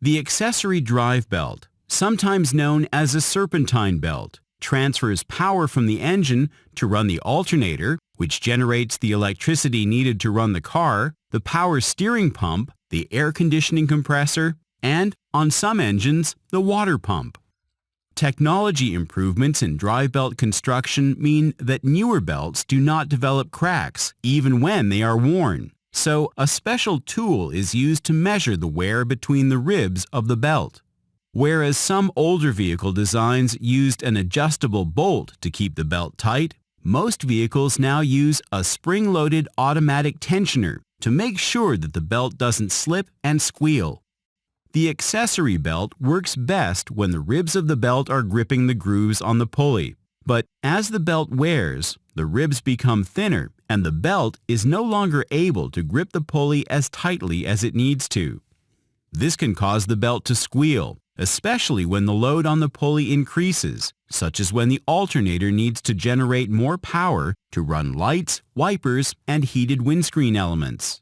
The accessory drive belt, sometimes known as a serpentine belt, transfers power from the engine to run the alternator, which generates the electricity needed to run the car, the power steering pump, the air conditioning compressor, and, on some engines, the water pump. Technology improvements in drive belt construction mean that newer belts do not develop cracks even when they are worn. So a special tool is used to measure the wear between the ribs of the belt. Whereas some older vehicle designs used an adjustable bolt to keep the belt tight, most vehicles now use a spring-loaded automatic tensioner to make sure that the belt doesn't slip and squeal. The accessory belt works best when the ribs of the belt are gripping the grooves on the pulley. But as the belt wears, the ribs become thinner and the belt is no longer able to grip the pulley as tightly as it needs to. This can cause the belt to squeal, especially when the load on the pulley increases, such as when the alternator needs to generate more power to run lights, wipers, and heated windscreen elements.